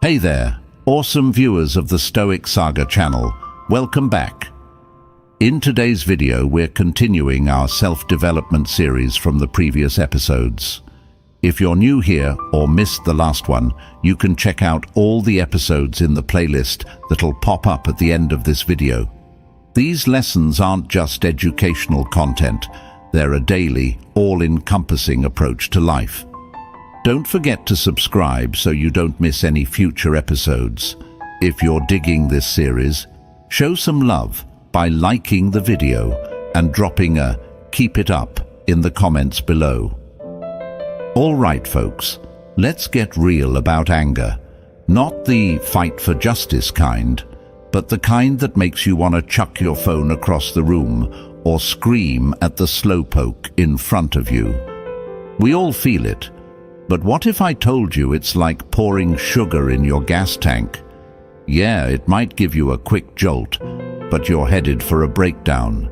Hey there, awesome viewers of the Stoic Saga channel. Welcome back. In today's video, we're continuing our self-development series from the previous episodes. If you're new here or missed the last one, you can check out all the episodes in the playlist that'll pop up at the end of this video. These lessons aren't just educational content, they're a daily, all-encompassing approach to life. Don't forget to subscribe so you don't miss any future episodes. If you're digging this series, show some love by liking the video and dropping a "keep it up" in the comments below. All right, folks, let's get real about anger. Not the fight for justice kind, but the kind that makes you want to chuck your phone across the room or scream at the slowpoke in front of you. We all feel it. But what if I told you it's like pouring sugar in your gas tank? Yeah, it might give you a quick jolt, but you're headed for a breakdown.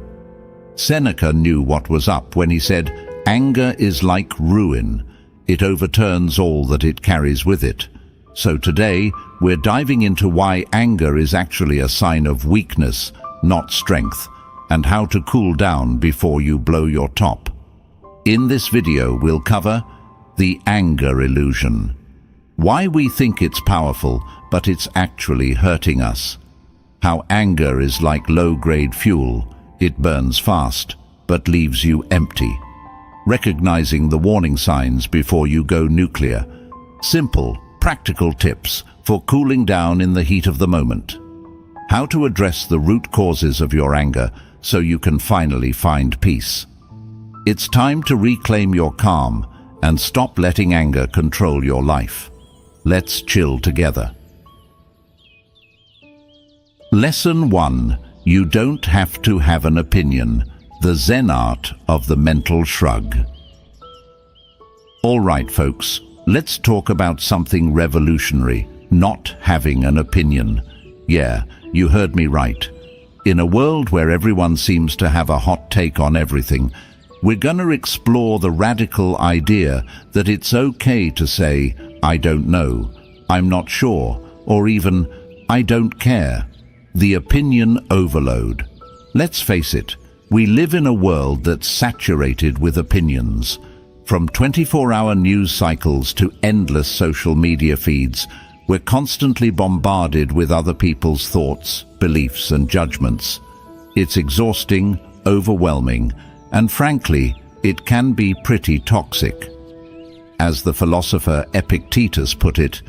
Seneca knew what was up when he said, "Anger is like ruin. It overturns all that it carries with it." So today, we're diving into why anger is actually a sign of weakness, not strength, and how to cool down before you blow your top. In this video, we'll cover the anger illusion. Why we think it's powerful, but it's actually hurting us. How anger is like low-grade fuel. It burns fast, but leaves you empty. Recognizing the warning signs before you go nuclear. Simple, practical tips for cooling down in the heat of the moment. How to address the root causes of your anger so you can finally find peace. It's time to reclaim your calm and stop letting anger control your life. Let's chill together. Lesson 1. You don't have to have an opinion. The Zen art of the mental shrug. All right, folks, let's talk about something revolutionary, not having an opinion. Yeah, you heard me right. In a world where everyone seems to have a hot take on everything, we're gonna explore the radical idea that it's okay to say, "I don't know," "I'm not sure," or even, "I don't care." The opinion overload. Let's face it, we live in a world that's saturated with opinions. From 24-hour news cycles to endless social media feeds, we're constantly bombarded with other people's thoughts, beliefs, and judgments. It's exhausting, overwhelming, and frankly, it can be pretty toxic. As the philosopher Epictetus put it,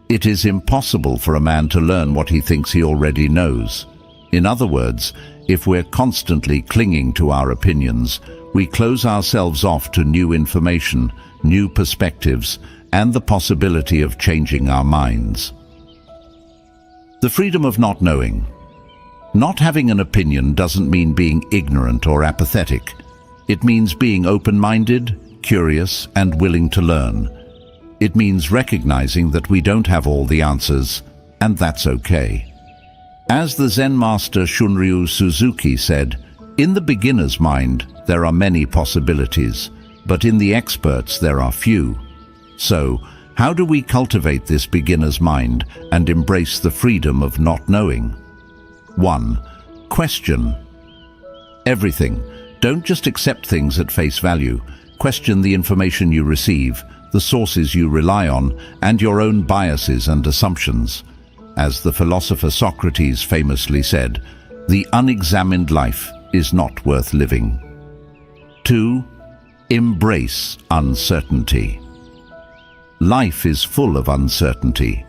it is impossible for a man to learn what he thinks he already knows. In other words, if we're constantly clinging to our opinions, we close ourselves off to new information, new perspectives, and the possibility of changing our minds. The freedom of not knowing. Not having an opinion doesn't mean being ignorant or apathetic. It means being open-minded, curious, and willing to learn. It means recognizing that we don't have all the answers, and that's okay. As the Zen master Shunryu Suzuki said, "In the beginner's mind, there are many possibilities, but in the expert's there are few." So, how do we cultivate this beginner's mind and embrace the freedom of not knowing? 1. Question everything. Don't just accept things at face value. Question the information you receive, the sources you rely on, and your own biases and assumptions. As the philosopher Socrates famously said, "The unexamined life is not worth living." 2. Embrace uncertainty. Life is full of uncertainty.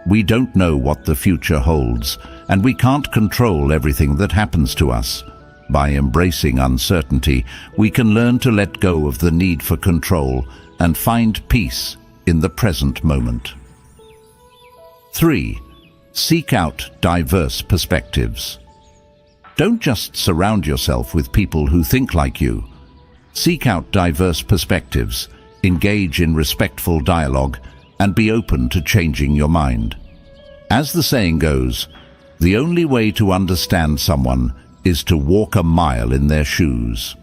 We don't know what the future holds, and we can't control everything that happens to us. By embracing uncertainty, we can learn to let go of the need for control and find peace in the present moment. 3. Seek out diverse perspectives. Don't just surround yourself with people who think like you. Seek out diverse perspectives, engage in respectful dialogue, and be open to changing your mind. As the saying goes, the only way to understand someone is to walk a mile in their shoes.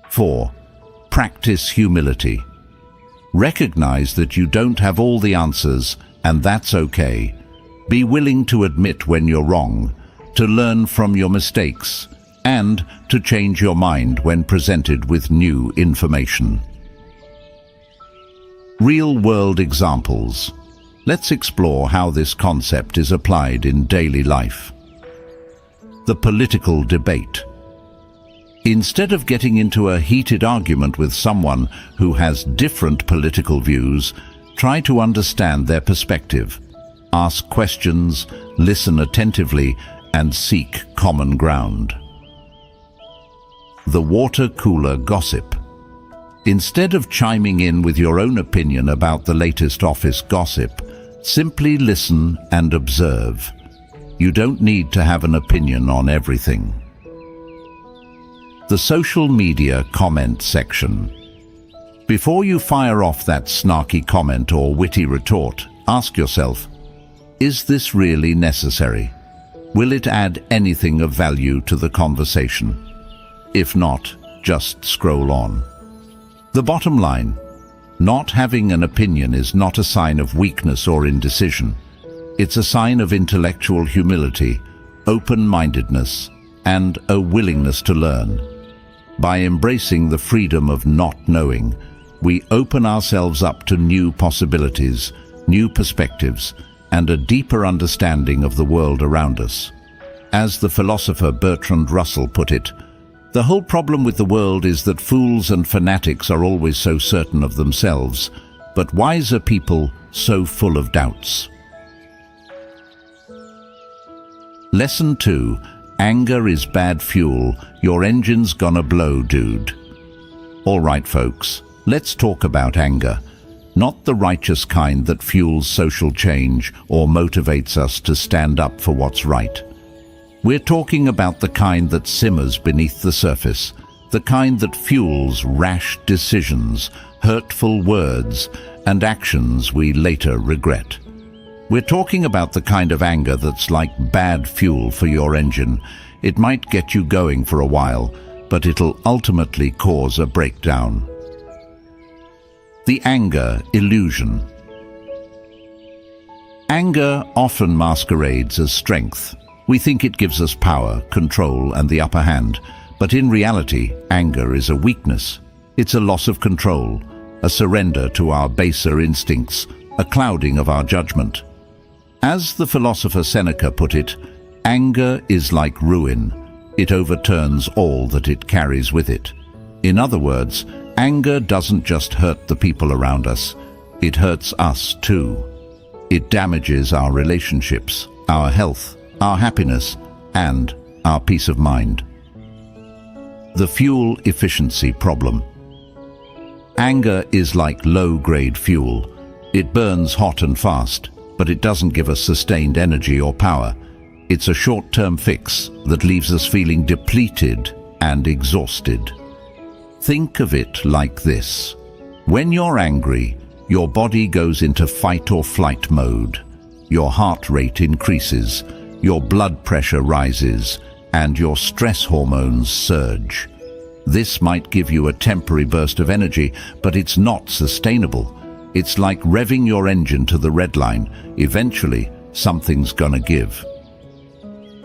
4. Practice humility. Recognize that you don't have all the answers and that's okay. Be willing to admit when you're wrong, to learn from your mistakes, and to change your mind when presented with new information. Real-world examples. Let's explore how this concept is applied in daily life. The political debate. Instead of getting into a heated argument with someone who has different political views, try to understand their perspective. Ask questions, listen attentively, and seek common ground. The water cooler gossip. Instead of chiming in with your own opinion about the latest office gossip, simply listen and observe. You don't need to have an opinion on everything. The social media comment section. Before you fire off that snarky comment or witty retort, ask yourself, is this really necessary? Will it add anything of value to the conversation? If not, just scroll on. The bottom line, not having an opinion is not a sign of weakness or indecision. It's a sign of intellectual humility, open-mindedness, and a willingness to learn. By embracing the freedom of not knowing, we open ourselves up to new possibilities, new perspectives, and a deeper understanding of the world around us. As the philosopher Bertrand Russell put it, the whole problem with the world is that fools and fanatics are always so certain of themselves, but wiser people so full of doubts. Lesson 2. Anger is bad fuel. Your engine's gonna blow, dude. All right, folks, let's talk about anger. Not the righteous kind that fuels social change or motivates us to stand up for what's right. We're talking about the kind that simmers beneath the surface, the kind that fuels rash decisions, hurtful words, and actions we later regret. We're talking about the kind of anger that's like bad fuel for your engine. It might get you going for a while, but it'll ultimately cause a breakdown. The anger illusion. Anger often masquerades as strength. We think it gives us power, control, and the upper hand, but in reality, anger is a weakness. It's a loss of control, a surrender to our baser instincts, a clouding of our judgment. As the philosopher Seneca put it, anger is like ruin. It overturns all that it carries with it. In other words, anger doesn't just hurt the people around us, it hurts us too. It damages our relationships, our health, our happiness, and our peace of mind. The fuel efficiency problem. Anger is like low-grade fuel. It burns hot and fast, but it doesn't give us sustained energy or power. It's a short-term fix that leaves us feeling depleted and exhausted. Think of it like this. When you're angry, your body goes into fight or flight mode. Your heart rate increases, your blood pressure rises, and your stress hormones surge. This might give you a temporary burst of energy, but it's not sustainable. It's like revving your engine to the red line. Eventually, something's gonna give.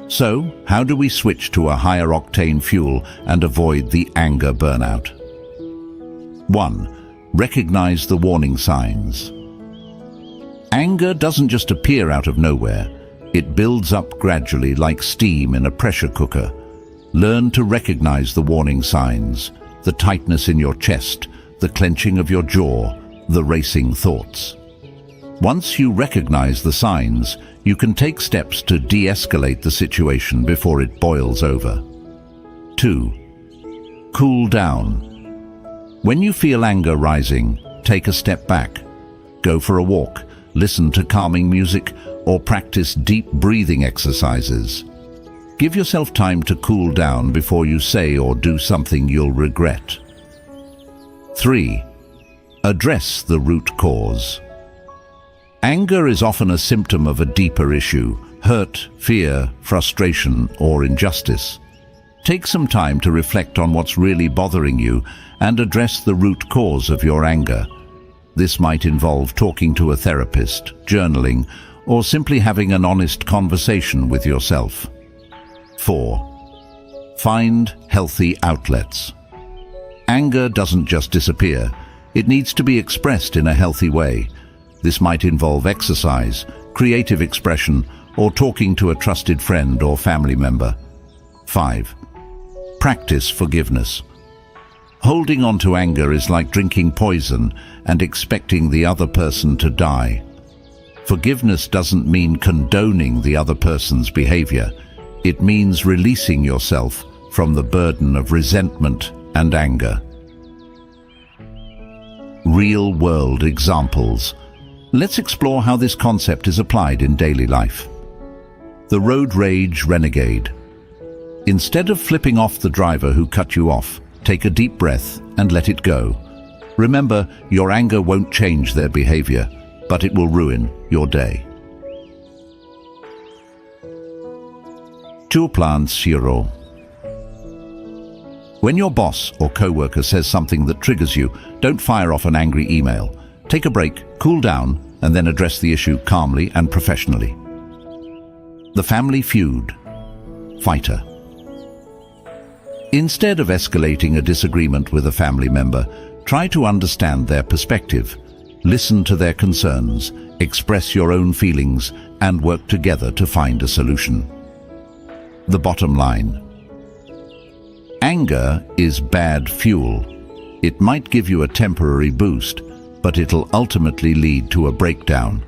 So, how do we switch to a higher octane fuel and avoid the anger burnout? 1. Recognize the warning signs. Anger doesn't just appear out of nowhere. It builds up gradually like steam in a pressure cooker. Learn to recognize the warning signs, the tightness in your chest, the clenching of your jaw, the racing thoughts. Once you recognize the signs, you can take steps to de-escalate the situation before it boils over. 2. Cool down. When you feel anger rising, take a step back. Go for a walk, listen to calming music, or practice deep breathing exercises. Give yourself time to cool down before you say or do something you'll regret. 3. Address the root cause. Anger is often a symptom of a deeper issue: hurt, fear, frustration, or injustice. Take some time to reflect on what's really bothering you and address the root cause of your anger. This might involve talking to a therapist, journaling, or simply having an honest conversation with yourself. 4. Find healthy outlets. Anger doesn't just disappear. It needs to be expressed in a healthy way. This might involve exercise, creative expression, or talking to a trusted friend or family member. 5. Practice forgiveness. Holding on to anger is like drinking poison and expecting the other person to die. Forgiveness doesn't mean condoning the other person's behavior. It means releasing yourself from the burden of resentment and anger. Real-world examples. Let's explore how this concept is applied in daily life. The road rage renegade. Instead of flipping off the driver who cut you off, take a deep breath and let it go. Remember, your anger won't change their behavior, but it will ruin your day. Plan zero. When your boss or coworker says something that triggers you, don't fire off an angry email. Take a break, cool down, and then address the issue calmly and professionally. The family feud. Fighter. Instead of escalating a disagreement with a family member, try to understand their perspective. Listen to their concerns, express your own feelings, and work together to find a solution. The bottom line. Anger is bad fuel. It might give you a temporary boost, but it'll ultimately lead to a breakdown.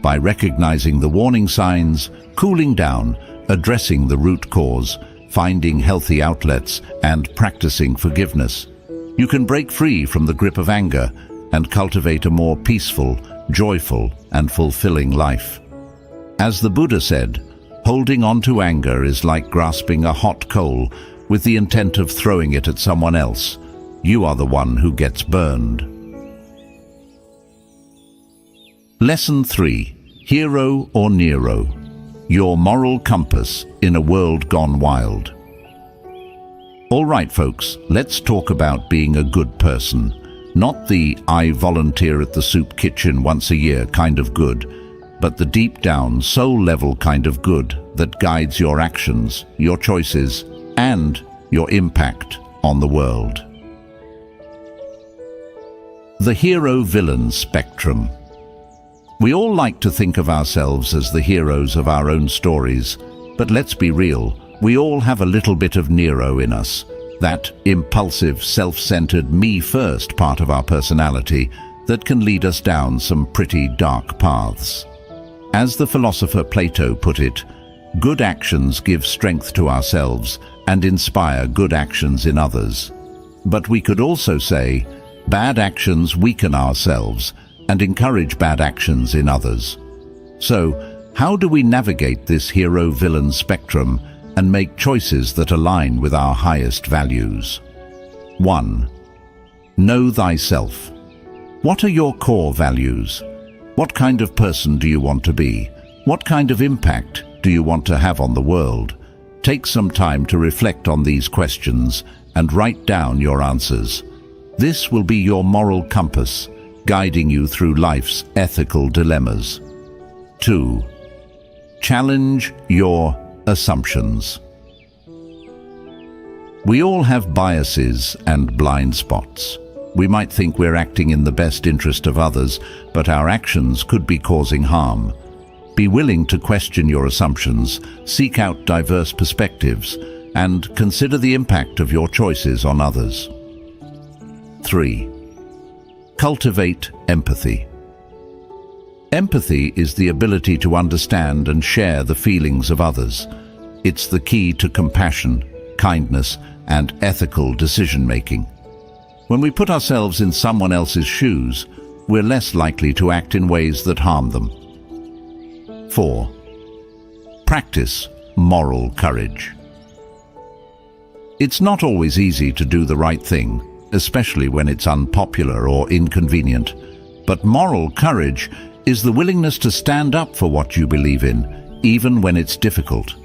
By recognizing the warning signs, cooling down, addressing the root cause, finding healthy outlets, and practicing forgiveness, you can break free from the grip of anger and cultivate a more peaceful, joyful, and fulfilling life. As the Buddha said, holding on to anger is like grasping a hot coal with the intent of throwing it at someone else. You are the one who gets burned. Lesson 3. Hero or Nero? Your moral compass in a world gone wild. All right, folks, let's talk about being a good person. Not the I volunteer at the soup kitchen once a year kind of good, but the deep down, soul-level kind of good that guides your actions, your choices, and your impact on the world. The hero-villain spectrum. We all like to think of ourselves as the heroes of our own stories, but let's be real, we all have a little bit of Nero in us, that impulsive, self-centered, me-first part of our personality that can lead us down some pretty dark paths. As the philosopher Plato put it, good actions give strength to ourselves and inspire good actions in others. But we could also say, bad actions weaken ourselves and encourage bad actions in others. So, how do we navigate this hero-villain spectrum and make choices that align with our highest values? 1. Know thyself. What are your core values? What kind of person do you want to be? What kind of impact do you want to have on the world? Take some time to reflect on these questions and write down your answers. This will be your moral compass, guiding you through life's ethical dilemmas. 2. Challenge your assumptions. We all have biases and blind spots. We might think we're acting in the best interest of others, but our actions could be causing harm. Be willing to question your assumptions, seek out diverse perspectives, and consider the impact of your choices on others. 3. Cultivate empathy. Empathy is the ability to understand and share the feelings of others. It's the key to compassion, kindness, and ethical decision-making. When we put ourselves in someone else's shoes, we're less likely to act in ways that harm them. 4. Practice moral courage. It's not always easy to do the right thing, especially when it's unpopular or inconvenient. But moral courage is the willingness to stand up for what you believe in, even when it's difficult.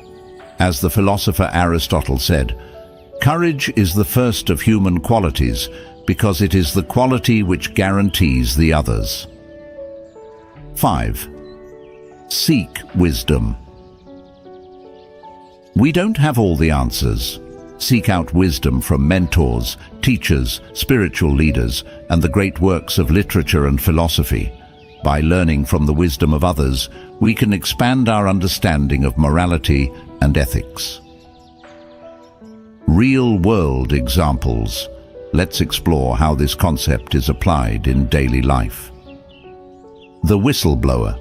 As the philosopher Aristotle said, Courage is the first of human qualities because it is the quality which guarantees the others. 5. Seek wisdom. We don't have all the answers. Seek out wisdom from mentors, teachers, spiritual leaders, and the great works of literature and philosophy. By learning from the wisdom of others, we can expand our understanding of morality and ethics. Real-world examples. Let's explore how this concept is applied in daily life. The whistleblower.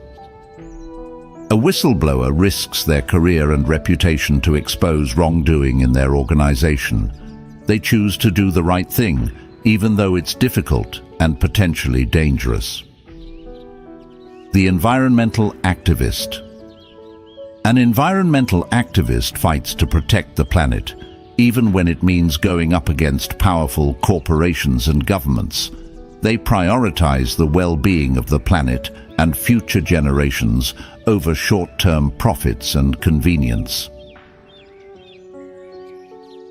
A whistleblower risks their career and reputation to expose wrongdoing in their organization. They choose to do the right thing, even though it's difficult and potentially dangerous. The environmental activist. An environmental activist fights to protect the planet, even when it means going up against powerful corporations and governments. They prioritize the well-being of the planet and future generations over short-term profits and convenience.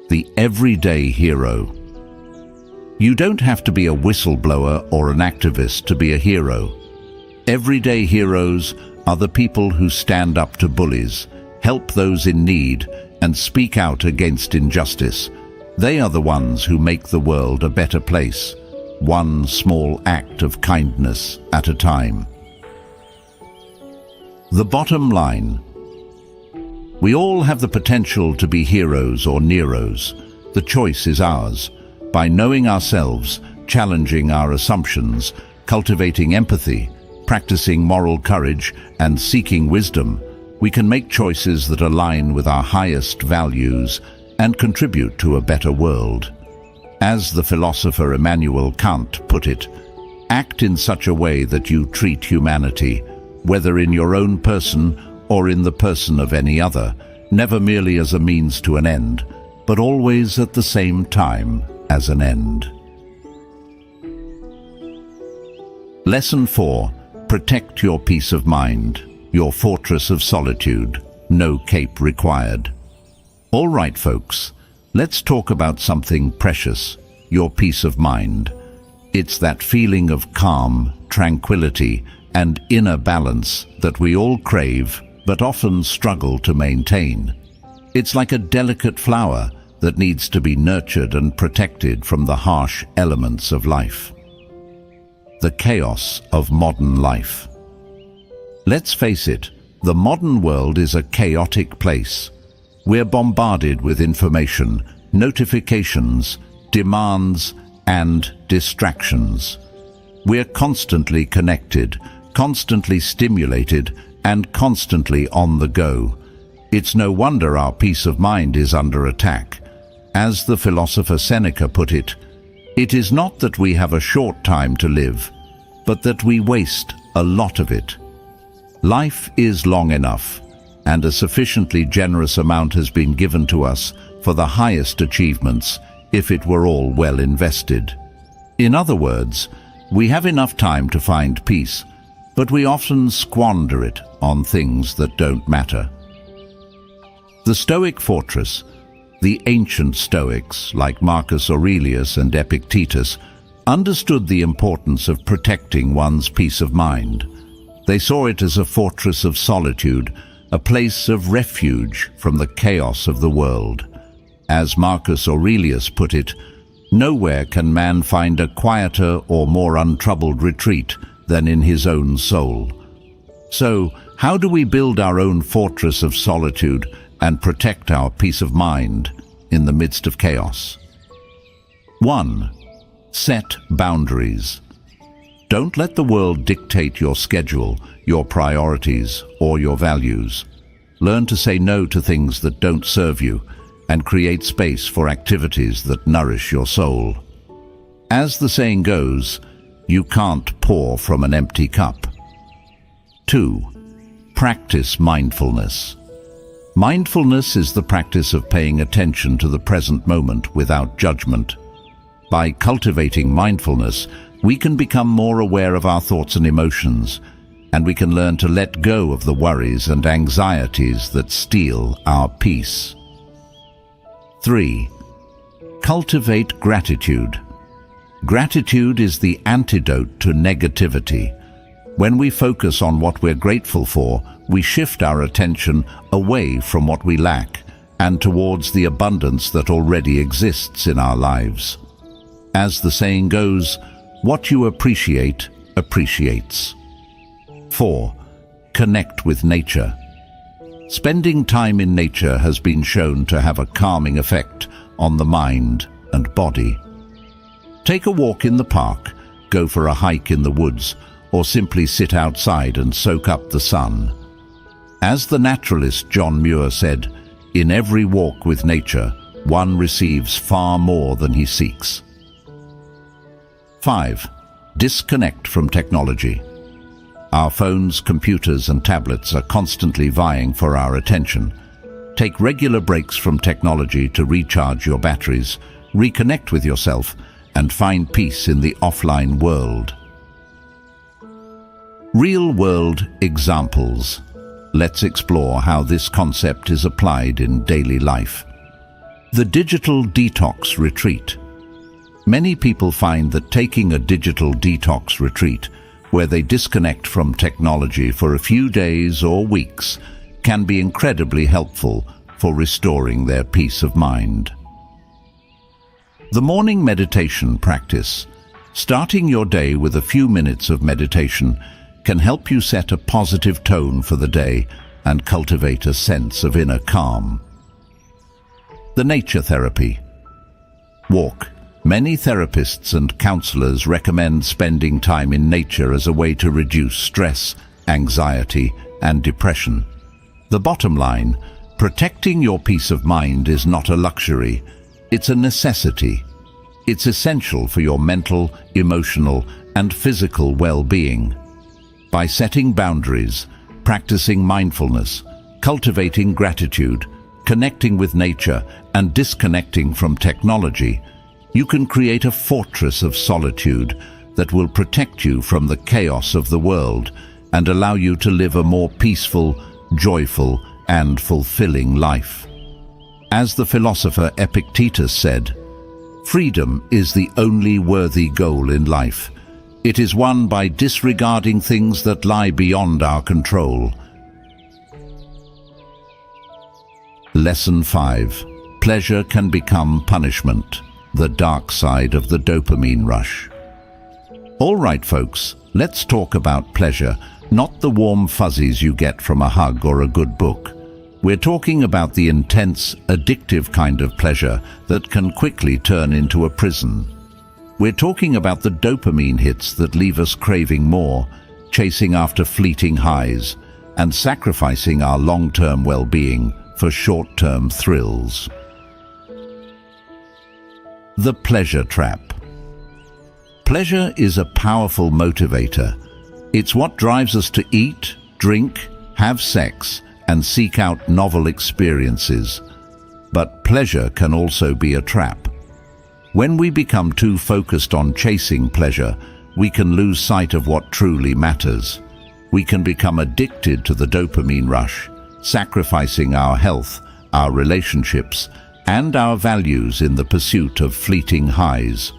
The everyday hero. You don't have to be a whistleblower or an activist to be a hero. Everyday heroes are the people who stand up to bullies, help those in need, and speak out against injustice. They are the ones who make the world a better place, one small act of kindness at a time. The bottom line. We all have the potential to be heroes or Neros. The choice is ours. By knowing ourselves, challenging our assumptions, cultivating empathy, practicing moral courage, and seeking wisdom, we can make choices that align with our highest values and contribute to a better world. As the philosopher Immanuel Kant put it, act in such a way that you treat humanity, whether in your own person or in the person of any other, never merely as a means to an end, but always at the same time as an end. Lesson 4. Protect your peace of mind. Your fortress of solitude, no cape required. All right, folks, let's talk about something precious, your peace of mind. It's that feeling of calm, tranquility, and inner balance that we all crave, but often struggle to maintain. It's like a delicate flower that needs to be nurtured and protected from the harsh elements of life. The chaos of modern life. Let's face it, the modern world is a chaotic place. We're bombarded with information, notifications, demands, and distractions. We're constantly connected, constantly stimulated, and constantly on the go. It's no wonder our peace of mind is under attack. As the philosopher Seneca put it, it is not that we have a short time to live, but that we waste a lot of it. Life is long enough, and a sufficiently generous amount has been given to us for the highest achievements if it were all well invested. In other words, we have enough time to find peace, but we often squander it on things that don't matter. The Stoic fortress. The ancient Stoics, like Marcus Aurelius and Epictetus, understood the importance of protecting one's peace of mind. They saw it as a fortress of solitude, a place of refuge from the chaos of the world. As Marcus Aurelius put it, nowhere can man find a quieter or more untroubled retreat than in his own soul. So, how do we build our own fortress of solitude and protect our peace of mind in the midst of chaos? 1. Set boundaries. Don't let the world dictate your schedule, your priorities, or your values. Learn to say no to things that don't serve you and create space for activities that nourish your soul. As the saying goes, you can't pour from an empty cup. 2. Practice mindfulness. Mindfulness is the practice of paying attention to the present moment without judgment. By cultivating mindfulness, we can become more aware of our thoughts and emotions, and we can learn to let go of the worries and anxieties that steal our peace. 3. Cultivate gratitude. Gratitude is the antidote to negativity. When we focus on what we're grateful for, we shift our attention away from what we lack and towards the abundance that already exists in our lives. As the saying goes, what you appreciate appreciates. 4. Connect with nature. Spending time in nature has been shown to have a calming effect on the mind and body. Take a walk in the park, go for a hike in the woods, or simply sit outside and soak up the sun. As the naturalist John Muir said, "In every walk with nature, one receives far more than he seeks." 5. Disconnect from technology. Our phones, computers, and tablets are constantly vying for our attention. Take regular breaks from technology to recharge your batteries, reconnect with yourself, and find peace in the offline world. Real-world examples. Let's explore how this concept is applied in daily life. The digital detox retreat. Many people find that taking a digital detox retreat, where they disconnect from technology for a few days or weeks, can be incredibly helpful for restoring their peace of mind. The morning meditation practice. Starting your day with a few minutes of meditation can help you set a positive tone for the day and cultivate a sense of inner calm. The nature therapy. Walk. Many therapists and counselors recommend spending time in nature as a way to reduce stress, anxiety, and depression. The bottom line, protecting your peace of mind is not a luxury, it's a necessity. It's essential for your mental, emotional, and physical well-being. By setting boundaries, practicing mindfulness, cultivating gratitude, connecting with nature, and disconnecting from technology, you can create a fortress of solitude that will protect you from the chaos of the world and allow you to live a more peaceful, joyful, and fulfilling life. As the philosopher Epictetus said, "Freedom is the only worthy goal in life. It is won by disregarding things that lie beyond our control." Lesson 5. Pleasure can become punishment. The dark side of the dopamine rush. All right, folks, let's talk about pleasure, not the warm fuzzies you get from a hug or a good book. We're talking about the intense, addictive kind of pleasure that can quickly turn into a prison. We're talking about the dopamine hits that leave us craving more, chasing after fleeting highs, and sacrificing our long-term well-being for short-term thrills. The pleasure trap. Pleasure is a powerful motivator. It's what drives us to eat, drink, have sex, and seek out novel experiences. But pleasure can also be a trap. When we become too focused on chasing pleasure, we can lose sight of what truly matters. We can become addicted to the dopamine rush, sacrificing our health, our relationships, and our values in the pursuit of fleeting highs.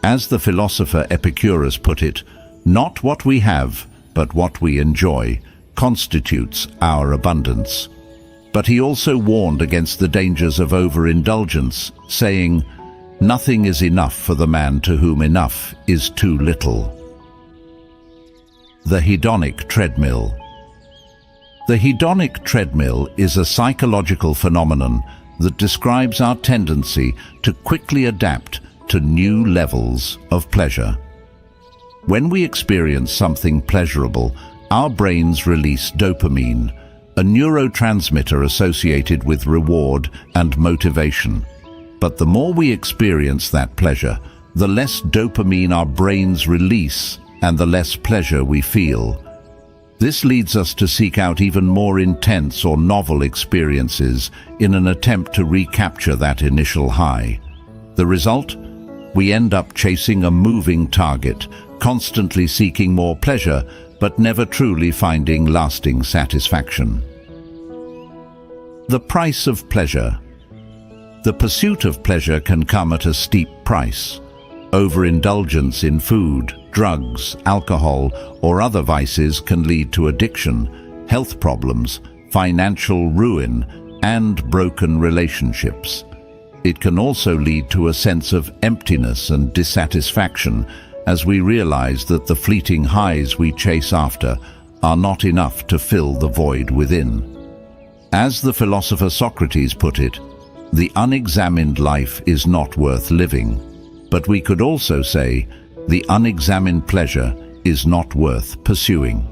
As the philosopher Epicurus put it, not what we have, but what we enjoy, constitutes our abundance. But he also warned against the dangers of overindulgence, saying, "Nothing is enough for the man to whom enough is too little." The hedonic treadmill. The hedonic treadmill is a psychological phenomenon that describes our tendency to quickly adapt to new levels of pleasure. When we experience something pleasurable, our brains release dopamine, a neurotransmitter associated with reward and motivation. But the more we experience that pleasure, the less dopamine our brains release and the less pleasure we feel. This leads us to seek out even more intense or novel experiences in an attempt to recapture that initial high. The result? We end up chasing a moving target, constantly seeking more pleasure, but never truly finding lasting satisfaction. The price of pleasure. The pursuit of pleasure can come at a steep price. Overindulgence in food, drugs, alcohol, or other vices can lead to addiction, health problems, financial ruin, and broken relationships. It can also lead to a sense of emptiness and dissatisfaction as we realize that the fleeting highs we chase after are not enough to fill the void within. As the philosopher Socrates put it, the unexamined life is not worth living. But we could also say, the unexamined pleasure is not worth pursuing.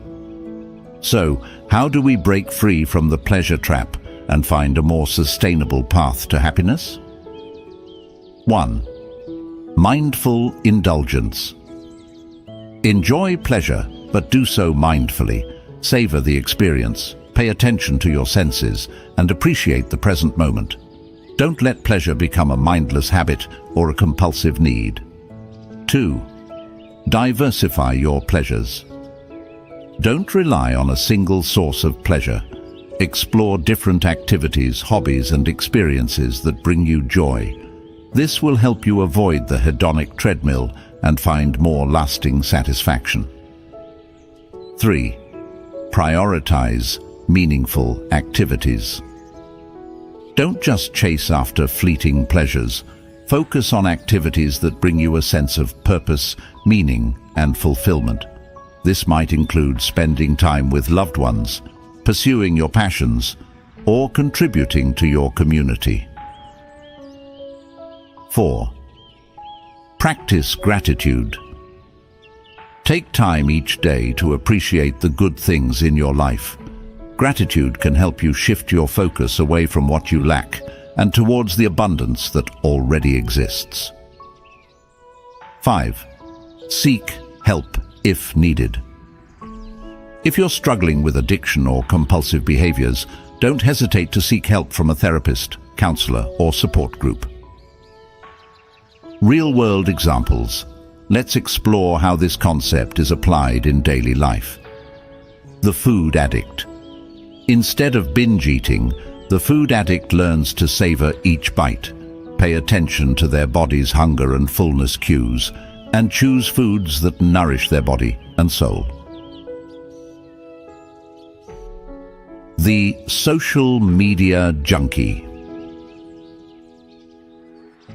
So, how do we break free from the pleasure trap and find a more sustainable path to happiness? 1. Mindful indulgence. Enjoy pleasure, but do so mindfully. Savor the experience, pay attention to your senses, and appreciate the present moment. Don't let pleasure become a mindless habit or a compulsive need. 2. Diversify your pleasures. Don't rely on a single source of pleasure. Explore different activities, hobbies, and experiences that bring you joy. This will help you avoid the hedonic treadmill and find more lasting satisfaction. 3. Prioritize meaningful activities. Don't just chase after fleeting pleasures. Focus on activities that bring you a sense of purpose, meaning, and fulfillment. This might include spending time with loved ones, pursuing your passions, or contributing to your community. 4. Practice gratitude. Take time each day to appreciate the good things in your life. Gratitude can help you shift your focus away from what you lack and towards the abundance that already exists. 5. Seek help if needed. If you're struggling with addiction or compulsive behaviors, don't hesitate to seek help from a therapist, counselor, or support group. Real-world examples. Let's explore how this concept is applied in daily life. The food addict. Instead of binge eating, the food addict learns to savor each bite, pay attention to their body's hunger and fullness cues, and choose foods that nourish their body and soul. The social media junkie.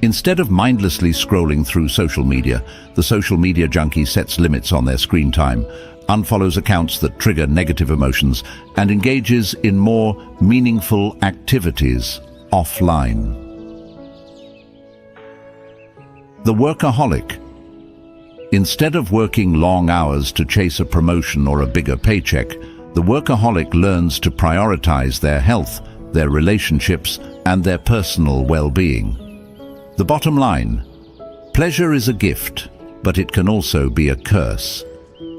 Instead of mindlessly scrolling through social media, the social media junkie sets limits on their screen time, unfollows accounts that trigger negative emotions, and engages in more meaningful activities offline. The workaholic. Instead of working long hours to chase a promotion or a bigger paycheck, the workaholic learns to prioritize their health, their relationships, and their personal well-being. The bottom line: pleasure is a gift, but it can also be a curse.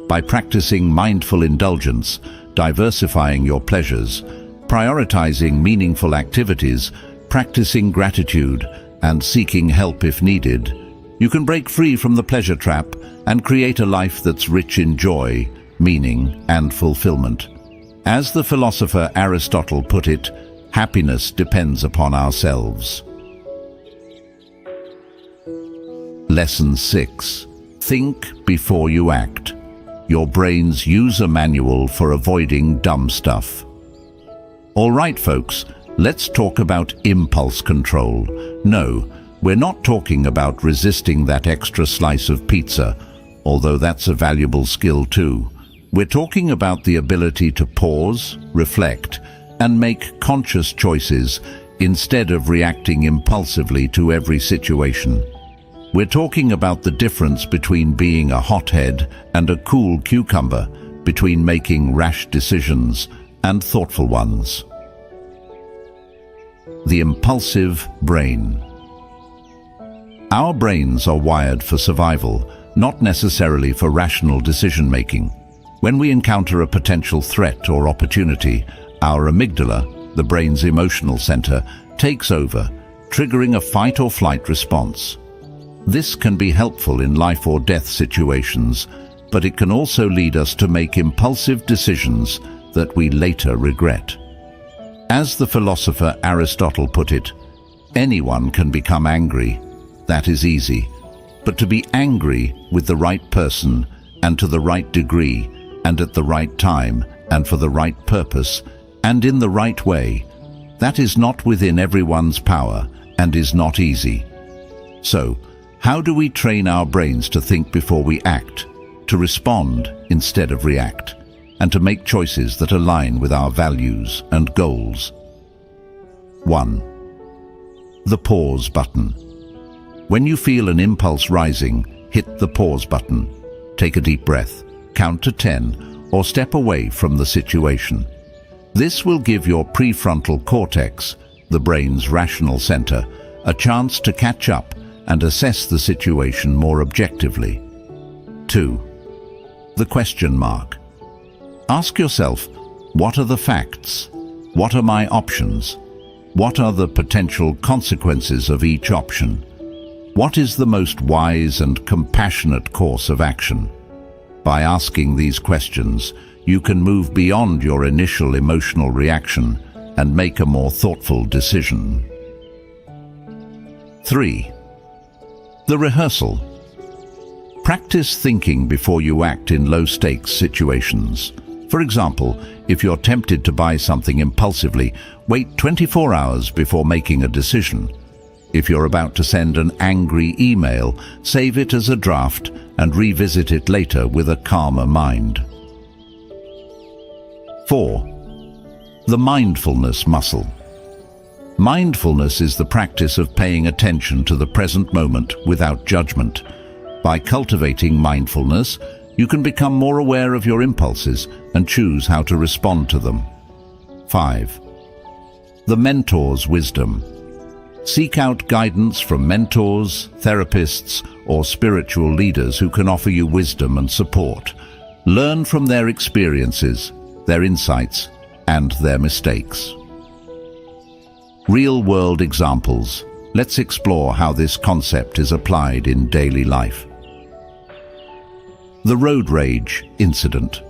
By practicing mindful indulgence, diversifying your pleasures, prioritizing meaningful activities, practicing gratitude, and seeking help if needed, you can break free from the pleasure trap and create a life that's rich in joy, meaning, and fulfillment. As the philosopher Aristotle put it, happiness depends upon ourselves. Lesson 6. Think before you act. Your brain's user manual for avoiding dumb stuff. All right, folks, let's talk about impulse control. No, we're not talking about resisting that extra slice of pizza, although that's a valuable skill too. We're talking about the ability to pause, reflect, and make conscious choices instead of reacting impulsively to every situation. We're talking about the difference between being a hothead and a cool cucumber, between making rash decisions and thoughtful ones. The impulsive brain. Our brains are wired for survival, not necessarily for rational decision-making. When we encounter a potential threat or opportunity, our amygdala, the brain's emotional center, takes over, triggering a fight or flight response. This can be helpful in life or death situations, but it can also lead us to make impulsive decisions that we later regret. As the philosopher Aristotle put it, Anyone can become angry. That is easy. But to be angry with the right person and to the right degree and at the right time and for the right purpose and in the right way, that is not within everyone's power and is not easy. So, how do we train our brains to think before we act, to respond instead of react, and to make choices that align with our values and goals? 1. The pause button. When you feel an impulse rising, hit the pause button. Take a deep breath, count to 10, or step away from the situation. This will give your prefrontal cortex, the brain's rational center, a chance to catch up and assess the situation more objectively. 2. The question mark. Ask yourself, what are the facts? What are my options? What are the potential consequences of each option? What is the most wise and compassionate course of action? By asking these questions, you can move beyond your initial emotional reaction and make a more thoughtful decision. 3. The rehearsal. Practice thinking before you act in low-stakes situations. For example, if you're tempted to buy something impulsively, wait 24 hours before making a decision. If you're about to send an angry email, save it as a draft and revisit it later with a calmer mind. 4. The mindfulness muscle. Mindfulness is the practice of paying attention to the present moment without judgment. By cultivating mindfulness, you can become more aware of your impulses and choose how to respond to them. 5. The mentor's wisdom. Seek out guidance from mentors, therapists, or spiritual leaders who can offer you wisdom and support. Learn from their experiences, their insights, and their mistakes. Real-world examples. Let's explore how this concept is applied in daily life. The road rage incident.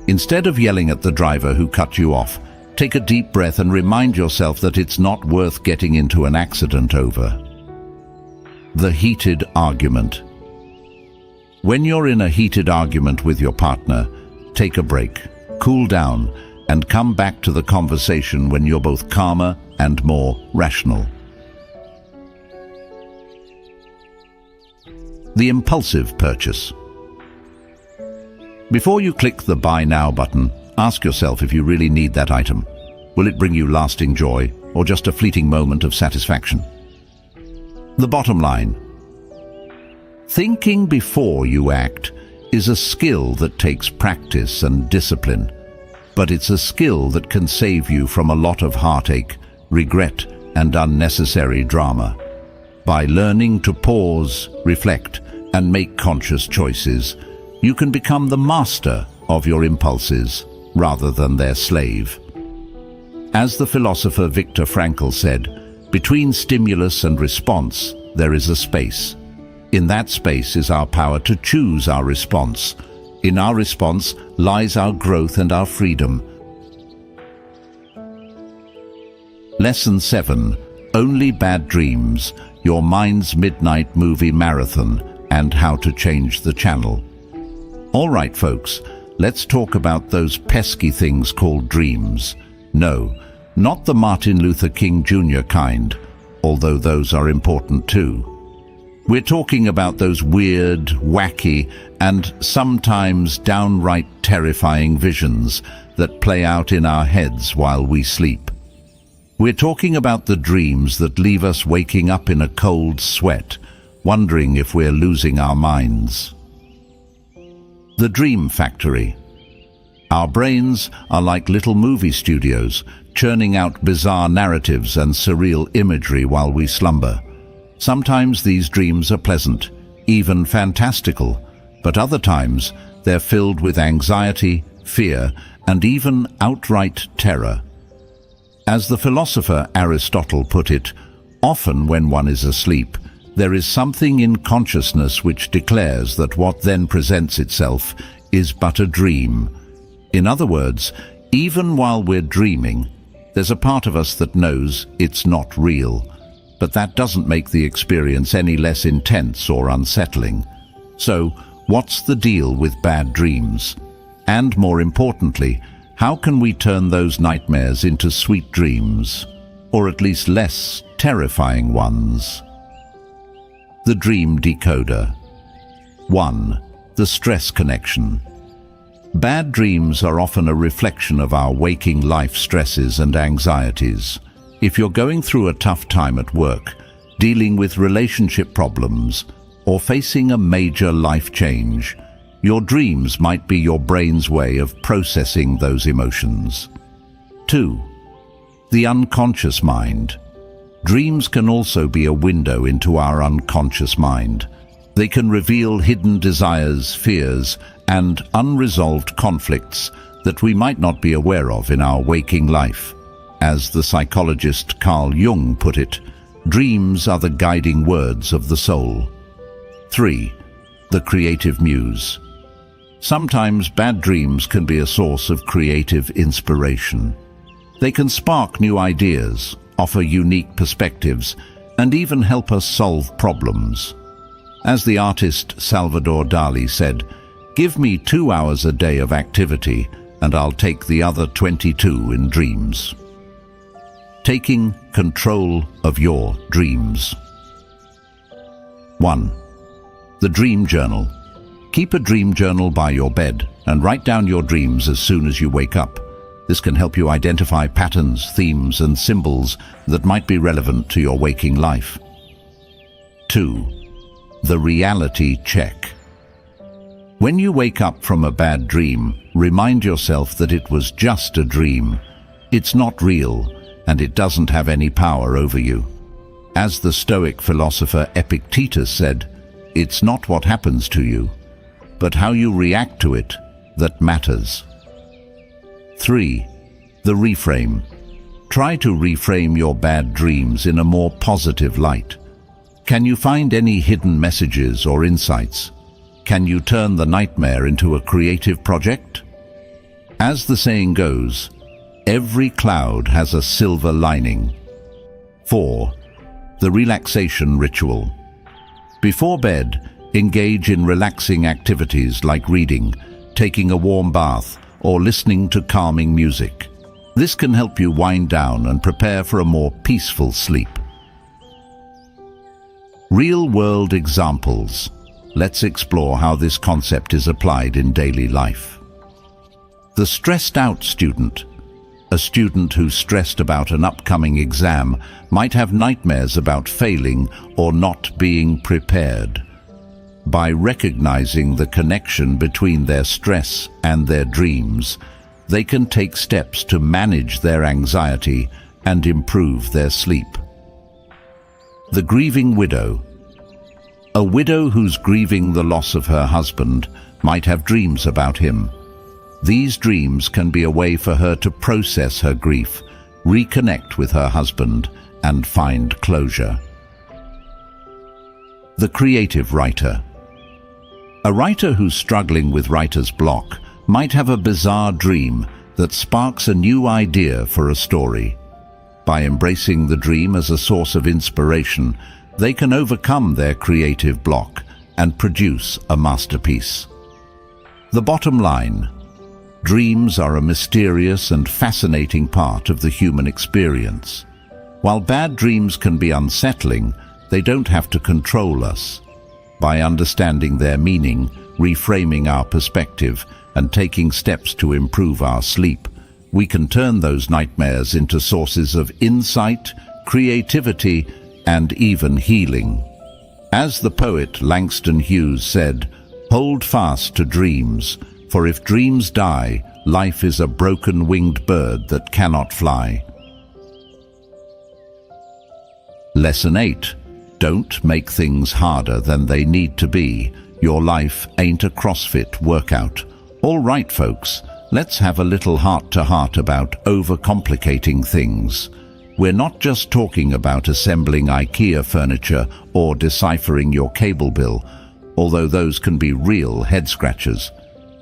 Instead of yelling at the driver who cut you off, take a deep breath and remind yourself that it's not worth getting into an accident over. The heated argument. When you're in a heated argument with your partner, take a break, cool down, and come back to the conversation when you're both calmer and more rational. The impulsive purchase. Before you click the Buy Now button, ask yourself if you really need that item. Will it bring you lasting joy or just a fleeting moment of satisfaction? The bottom line. Thinking before you act is a skill that takes practice and discipline, but it's a skill that can save you from a lot of heartache, regret, and unnecessary drama. By learning to pause, reflect, and make conscious choices, you can become the master of your impulses rather than their slave. As the philosopher Viktor Frankl said, between stimulus and response, there is a space. In that space is our power to choose our response. In our response lies our growth and our freedom. Lesson 7. Only Bad Dreams, Your Mind's Midnight Movie Marathon, and How to Change the Channel. All right, folks, let's talk about those pesky things called dreams. No, not the Martin Luther King Jr. kind, although those are important too. We're talking about those weird, wacky, and sometimes downright terrifying visions that play out in our heads while we sleep. We're talking about the dreams that leave us waking up in a cold sweat, wondering if we're losing our minds. The Dream Factory. Our brains are like little movie studios, churning out bizarre narratives and surreal imagery while we slumber. Sometimes these dreams are pleasant, even fantastical, but other times they're filled with anxiety, fear, and even outright terror. As the philosopher Aristotle put it, often when one is asleep, there is something in consciousness which declares that what then presents itself is but a dream. In other words, even while we're dreaming, There's a part of us that knows it's not real, but that doesn't make the experience any less intense or unsettling. So, what's the deal with bad dreams? And more importantly, how can we turn those nightmares into sweet dreams, or at least less terrifying ones? The Dream Decoder. 1. The stress connection. Bad dreams are often a reflection of our waking life stresses and anxieties. If you're going through a tough time at work, dealing with relationship problems, or facing a major life change, your dreams might be your brain's way of processing those emotions. 2. The unconscious mind. Dreams can also be a window into our unconscious mind. They can reveal hidden desires, fears, and unresolved conflicts that we might not be aware of in our waking life. As the psychologist Carl Jung put it, dreams are the guiding words of the soul. 3. The creative muse. Sometimes bad dreams can be a source of creative inspiration. They can spark new ideas, offer unique perspectives, and even help us solve problems. As the artist Salvador Dali said, "Give me 2 hours a day of activity, and I'll take the other 22 in dreams." Taking control of your dreams. 1. The Dream Journal. Keep a dream journal by your bed and write down your dreams as soon as you wake up. This can help you identify patterns, themes, and symbols that might be relevant to your waking life. 2. The reality check. When you wake up from a bad dream, remind yourself that it was just a dream. It's not real, and it doesn't have any power over you. As the Stoic philosopher Epictetus said, "It's not what happens to you, but how you react to it that matters." 3. The reframe. Try to reframe your bad dreams in a more positive light. Can you find any hidden messages or insights? Can you turn the nightmare into a creative project? As the saying goes, every cloud has a silver lining. 4. The relaxation ritual. Before bed, engage in relaxing activities like reading, taking a warm bath, or listening to calming music. This can help you wind down and prepare for a more peaceful sleep. Real-world examples. Let's explore how this concept is applied in daily life. The stressed-out student. A student who's stressed about an upcoming exam might have nightmares about failing or not being prepared. By recognizing the connection between their stress and their dreams, they can take steps to manage their anxiety and improve their sleep. The grieving widow. A widow who's grieving the loss of her husband might have dreams about him. These dreams can be a way for her to process her grief, reconnect with her husband, and find closure. The creative writer. A writer who's struggling with writer's block might have a bizarre dream that sparks a new idea for a story. By embracing the dream as a source of inspiration, they can overcome their creative block and produce a masterpiece. The bottom line: dreams are a mysterious and fascinating part of the human experience. While bad dreams can be unsettling, they don't have to control us. By understanding their meaning, reframing our perspective, and taking steps to improve our sleep, we can turn those nightmares into sources of insight, creativity, and even healing. As the poet Langston Hughes said, "Hold fast to dreams, for if dreams die, life is a broken-winged bird that cannot fly." Lesson 8. Don't make things harder than they need to be. Your life ain't a CrossFit workout. All right, folks, let's have a little heart-to-heart about overcomplicating things. We're not just talking about assembling IKEA furniture or deciphering your cable bill, although those can be real head-scratchers.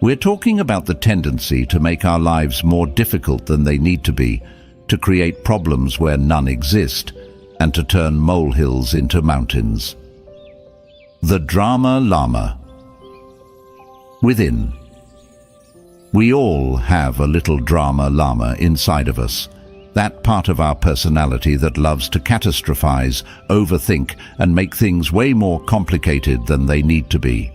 We're talking about the tendency to make our lives more difficult than they need to be, to create problems where none exist, and to turn molehills into mountains. The Drama Llama. Within. We all have a little drama llama inside of us, that part of our personality that loves to catastrophize, overthink, and make things way more complicated than they need to be.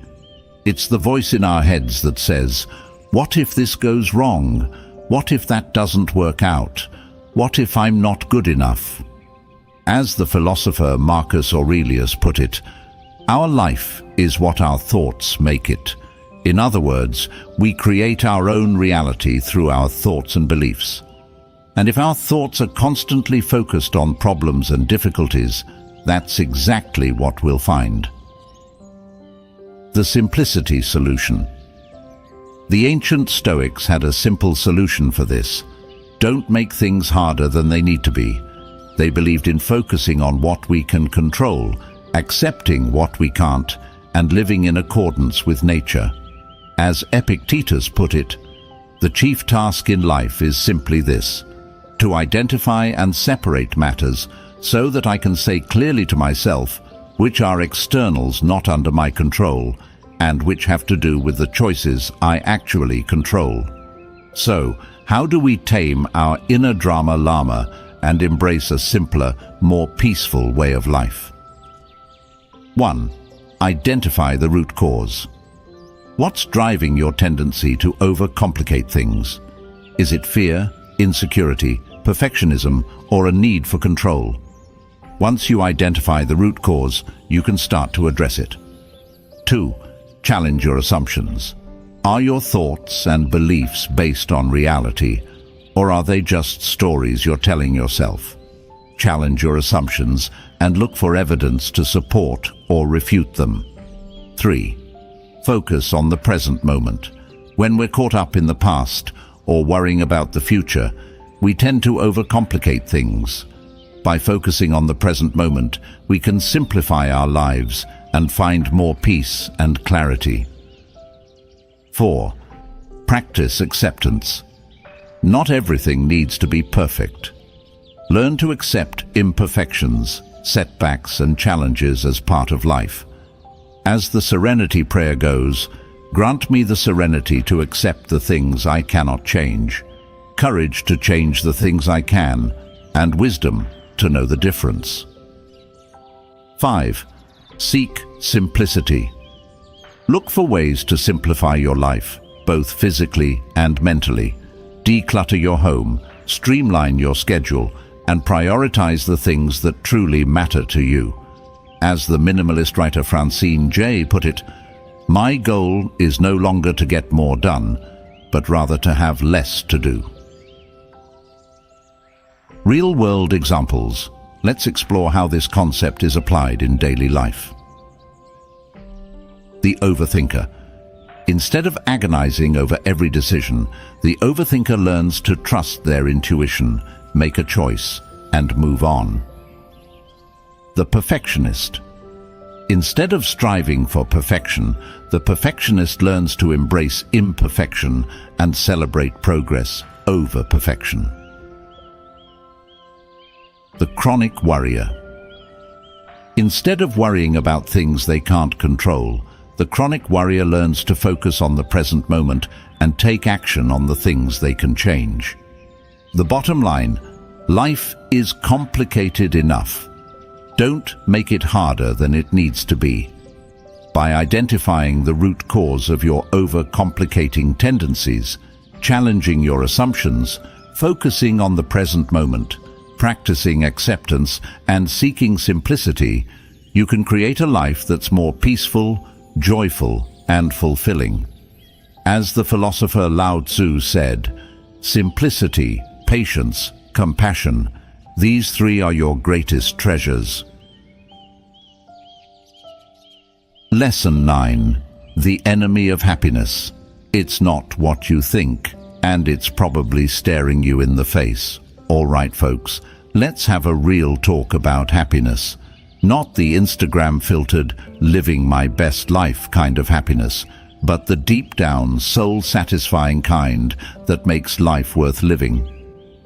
It's the voice in our heads that says, "What if this goes wrong? What if that doesn't work out? What if I'm not good enough?" As the philosopher Marcus Aurelius put it, our life is what our thoughts make it. In other words, we create our own reality through our thoughts and beliefs. And if our thoughts are constantly focused on problems and difficulties, that's exactly what we'll find. The simplicity solution. The ancient Stoics had a simple solution for this. Don't make things harder than they need to be. They believed in focusing on what we can control, accepting what we can't, and living in accordance with nature. As Epictetus put it, the chief task in life is simply this: to identify and separate matters so that I can say clearly to myself which are externals not under my control and which have to do with the choices I actually control. So, how do we tame our inner drama llama and embrace a simpler, more peaceful way of life? 1. Identify the root cause. What's driving your tendency to overcomplicate things? Is it fear, insecurity, perfectionism, or a need for control? Once you identify the root cause, you can start to address it. 2. Challenge your assumptions. Are your thoughts and beliefs based on reality, or are they just stories you're telling yourself? Challenge your assumptions and look for evidence to support or refute them. 3. Focus on the present moment. When we're caught up in the past or worrying about the future, we tend to overcomplicate things. By focusing on the present moment, we can simplify our lives and find more peace and clarity. 4. Practice acceptance. Not everything needs to be perfect. Learn to accept imperfections, setbacks, and challenges as part of life. As the serenity prayer goes, grant me the serenity to accept the things I cannot change, courage to change the things I can, and wisdom to know the difference. 5. Seek simplicity. Look for ways to simplify your life, both physically and mentally. Declutter your home, streamline your schedule, and prioritize the things that truly matter to you. As the minimalist writer Francine J. put it, "My goal is no longer to get more done, but rather to have less to do." Real-world examples. Let's explore how this concept is applied in daily life. The overthinker. Instead of agonizing over every decision, the overthinker learns to trust their intuition, make a choice, and move on. The perfectionist. Instead of striving for perfection, the perfectionist learns to embrace imperfection and celebrate progress over perfection. The chronic worrier. Instead of worrying about things they can't control, the chronic worrier learns to focus on the present moment and take action on the things they can change. The bottom line: life is complicated enough. Don't make it harder than it needs to be. By identifying the root cause of your overcomplicating tendencies, challenging your assumptions, focusing on the present moment, practicing acceptance, and seeking simplicity, you can create a life that's more peaceful, joyful, and fulfilling. As the philosopher Lao Tzu said, "Simplicity, patience, compassion, these three are your greatest treasures." Lesson 9. The enemy of happiness. It's not what you think, and it's probably staring you in the face. All right, folks, let's have a real talk about happiness. Not the Instagram-filtered, living my best life kind of happiness, but the deep-down, soul-satisfying kind that makes life worth living.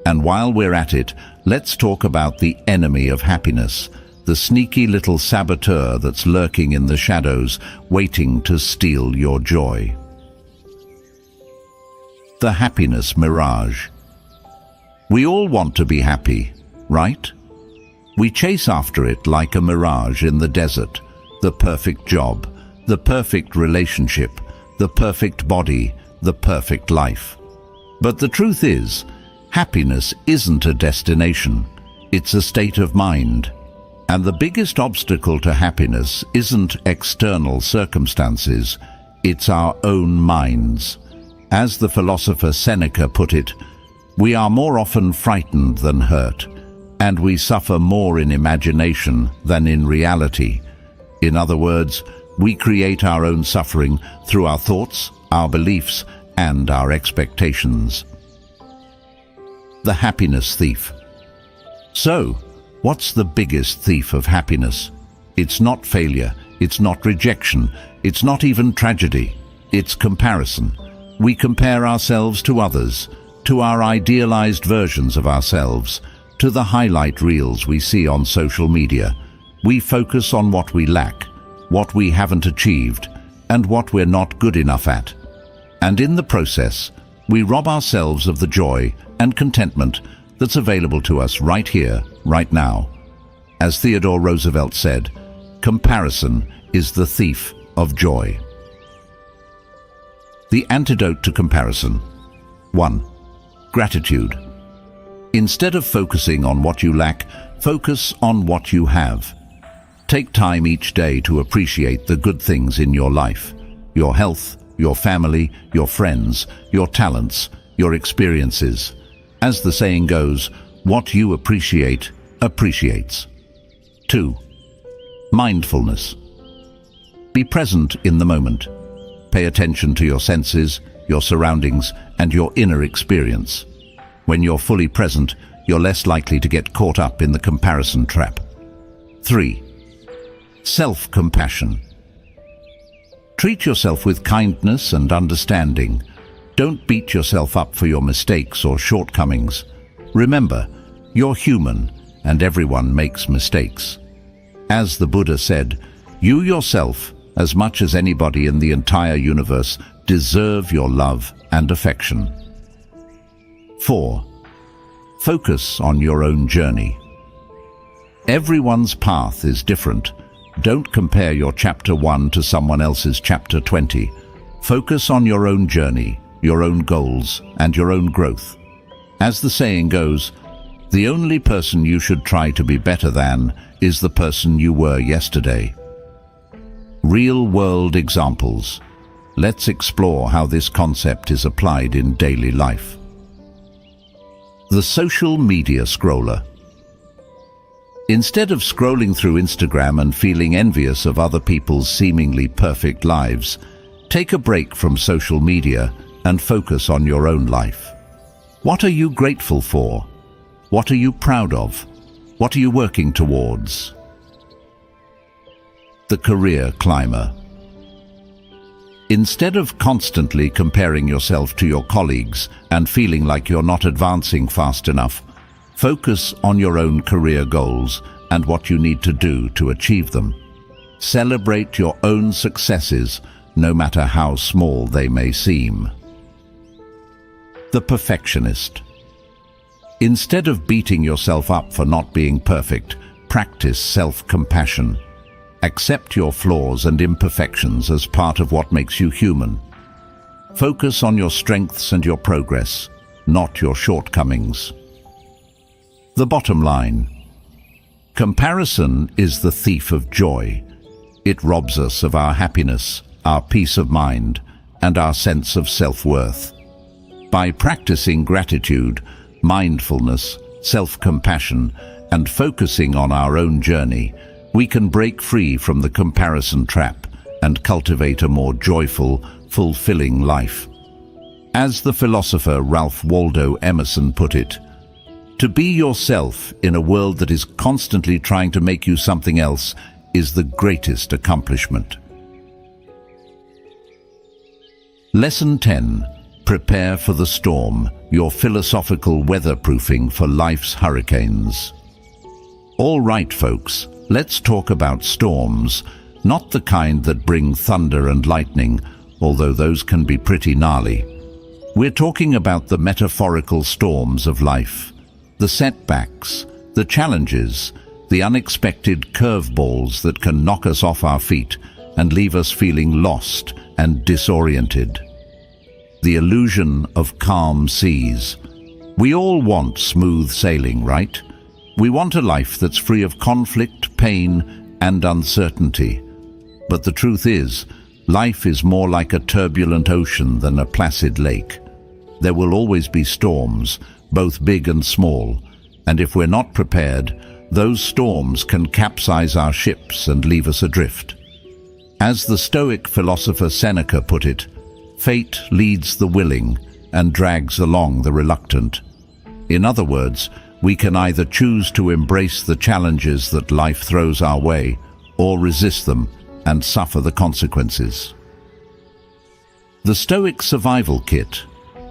And while we're at it, let's talk about the enemy of happiness, the sneaky little saboteur that's lurking in the shadows, waiting to steal your joy. The happiness mirage. We all want to be happy, right? We chase after it like a mirage in the desert, the perfect job, the perfect relationship, the perfect body, the perfect life. But the truth is, happiness isn't a destination, it's a state of mind. And the biggest obstacle to happiness isn't external circumstances, it's our own minds. As the philosopher Seneca put it, we are more often frightened than hurt, and we suffer more in imagination than in reality. In other words, we create our own suffering through our thoughts, our beliefs, and our expectations. The happiness thief. So, what's the biggest thief of happiness? It's not failure, it's not rejection, it's not even tragedy. It's comparison. We compare ourselves to others, to our idealized versions of ourselves, to the highlight reels we see on social media. We focus on what we lack, what we haven't achieved, and what we're not good enough at. And in the process, we rob ourselves of the joy and contentment that's available to us right here, right now. As Theodore Roosevelt said, comparison is the thief of joy. The antidote to comparison. 1. Gratitude. Instead of focusing on what you lack, focus on what you have. Take time each day to appreciate the good things in your life, your health, your family, your friends, your talents, your experiences. As the saying goes, what you appreciate, appreciates. 2. Mindfulness. Be present in the moment. Pay attention to your senses, your surroundings, and your inner experience. When you're fully present, you're less likely to get caught up in the comparison trap. 3. Self-compassion. Treat yourself with kindness and understanding. Don't beat yourself up for your mistakes or shortcomings. Remember, you're human, and everyone makes mistakes. As the Buddha said, you yourself, as much as anybody in the entire universe, deserve your love and affection. 4. Focus on your own journey. Everyone's path is different. Don't compare your chapter 1 to someone else's chapter 20. Focus on your own journey, your own goals, and your own growth. As the saying goes, the only person you should try to be better than is the person you were yesterday. Real-world examples. Let's explore how this concept is applied in daily life. The social media scroller. Instead of scrolling through Instagram and feeling envious of other people's seemingly perfect lives, take a break from social media and focus on your own life. What are you grateful for? What are you proud of? What are you working towards? The career climber. Instead of constantly comparing yourself to your colleagues and feeling like you're not advancing fast enough, focus on your own career goals and what you need to do to achieve them. Celebrate your own successes, no matter how small they may seem. The perfectionist. Instead of beating yourself up for not being perfect, practice self-compassion. Accept your flaws and imperfections as part of what makes you human. Focus on your strengths and your progress, not your shortcomings. The bottom line. Comparison is the thief of joy. It robs us of our happiness, our peace of mind, and our sense of self-worth. By practicing gratitude, mindfulness, self-compassion, and focusing on our own journey, we can break free from the comparison trap and cultivate a more joyful, fulfilling life. As the philosopher Ralph Waldo Emerson put it, to be yourself in a world that is constantly trying to make you something else is the greatest accomplishment. Lesson 10. Prepare for the storm, your philosophical weatherproofing for life's hurricanes. All right, folks, let's talk about storms, not the kind that bring thunder and lightning, although those can be pretty gnarly. We're talking about the metaphorical storms of life, the setbacks, the challenges, the unexpected curveballs that can knock us off our feet and leave us feeling lost and disoriented. The illusion of calm seas. We all want smooth sailing, right? We want a life that's free of conflict, pain, and uncertainty. But the truth is, life is more like a turbulent ocean than a placid lake. There will always be storms, both big and small, and if we're not prepared, those storms can capsize our ships and leave us adrift. As the Stoic philosopher Seneca put it, fate leads the willing and drags along the reluctant. In other words, we can either choose to embrace the challenges that life throws our way, or resist them and suffer the consequences. The Stoic survival kit.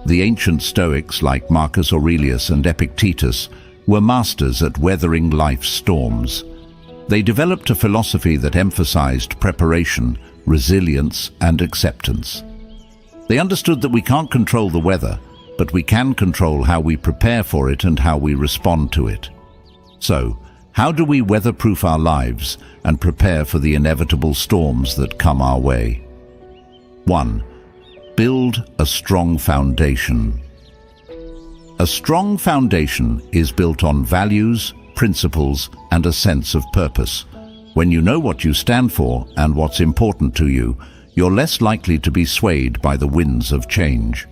The ancient Stoics like Marcus Aurelius and Epictetus were masters at weathering life's storms. They developed a philosophy that emphasized preparation, resilience, and acceptance. They understood that we can't control the weather, but we can control how we prepare for it and how we respond to it. So, how do we weatherproof our lives and prepare for the inevitable storms that come our way? 1. Build a strong foundation. A strong foundation is built on values, principles, and a sense of purpose. When you know what you stand for and what's important to you, you're less likely to be swayed by the winds of change.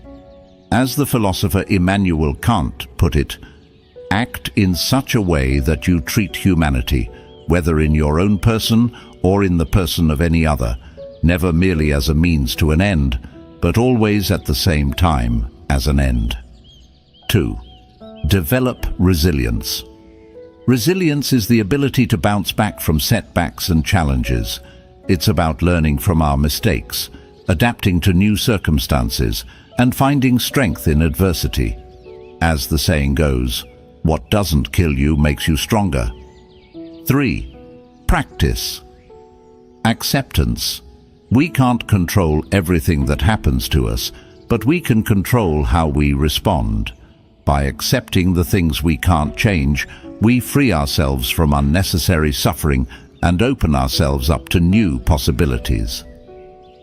As the philosopher Immanuel Kant put it, act in such a way that you treat humanity, whether in your own person or in the person of any other, never merely as a means to an end, but always at the same time as an end. 2. Develop resilience. Resilience is the ability to bounce back from setbacks and challenges. It's about learning from our mistakes, adapting to new circumstances, and finding strength in adversity. As the saying goes, what doesn't kill you makes you stronger. 3. Practice. Acceptance. We can't control everything that happens to us, but we can control how we respond. By accepting the things we can't change, we free ourselves from unnecessary suffering and open ourselves up to new possibilities.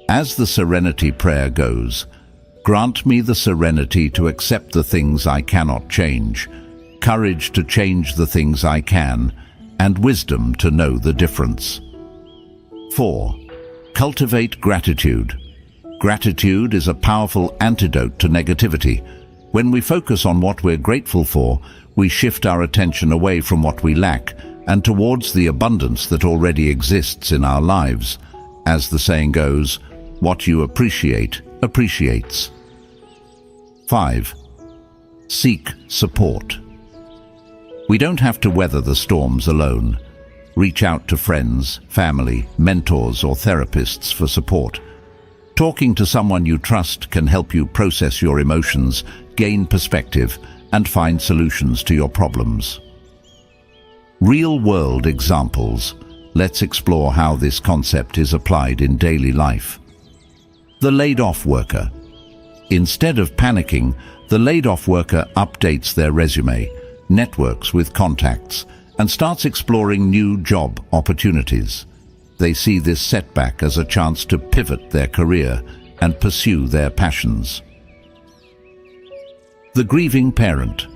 As the Serenity prayer goes, grant me the serenity to accept the things I cannot change, courage to change the things I can, and wisdom to know the difference. 4. Cultivate gratitude. Gratitude is a powerful antidote to negativity. When we focus on what we're grateful for, we shift our attention away from what we lack and towards the abundance that already exists in our lives. As the saying goes, what you appreciate appreciates. 5. Seek support. We don't have to weather the storms alone. Reach out to friends, family, mentors, or therapists for support. Talking to someone you trust can help you process your emotions, gain perspective, and find solutions to your problems. Real-world examples. Let's explore how this concept is applied in daily life. The laid-off worker. Instead of panicking, the laid-off worker updates their resume, networks with contacts, and starts exploring new job opportunities. They see this setback as a chance to pivot their career and pursue their passions. The grieving parent.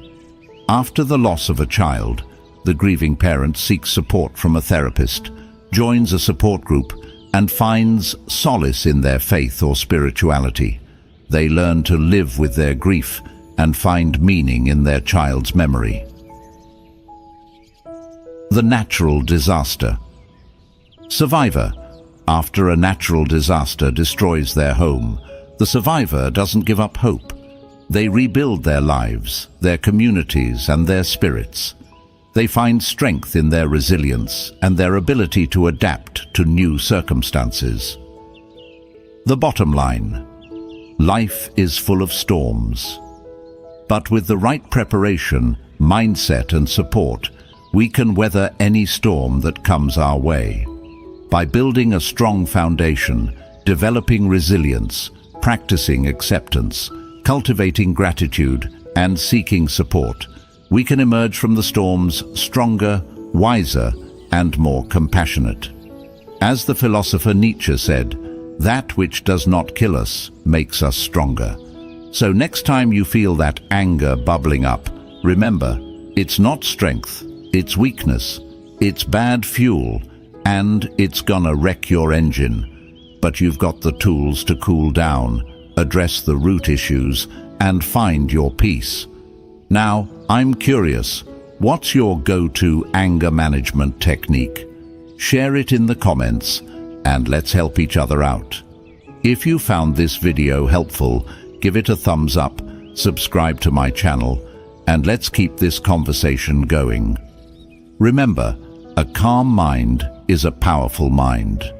After the loss of a child, the grieving parent seeks support from a therapist, joins a support group, and finds solace in their faith or spirituality. They learn to live with their grief and find meaning in their child's memory. The natural disaster. Survivor. After a natural disaster destroys their home, the survivor doesn't give up hope. They rebuild their lives, their communities, and their spirits. They find strength in their resilience and their ability to adapt to new circumstances. The bottom line. Life is full of storms. But with the right preparation, mindset and support, we can weather any storm that comes our way. By building a strong foundation, developing resilience, practicing acceptance, cultivating gratitude, and seeking support, we can emerge from the storms stronger, wiser, and more compassionate. As the philosopher Nietzsche said, that which does not kill us makes us stronger. So next time you feel that anger bubbling up, remember, it's not strength, it's weakness, it's bad fuel, and it's gonna wreck your engine. But you've got the tools to cool down, address the root issues, and find your peace. Now, I'm curious, what's your go-to anger management technique? Share it in the comments, and let's help each other out. If you found this video helpful, give it a thumbs up, subscribe to my channel, and let's keep this conversation going. Remember, a calm mind is a powerful mind.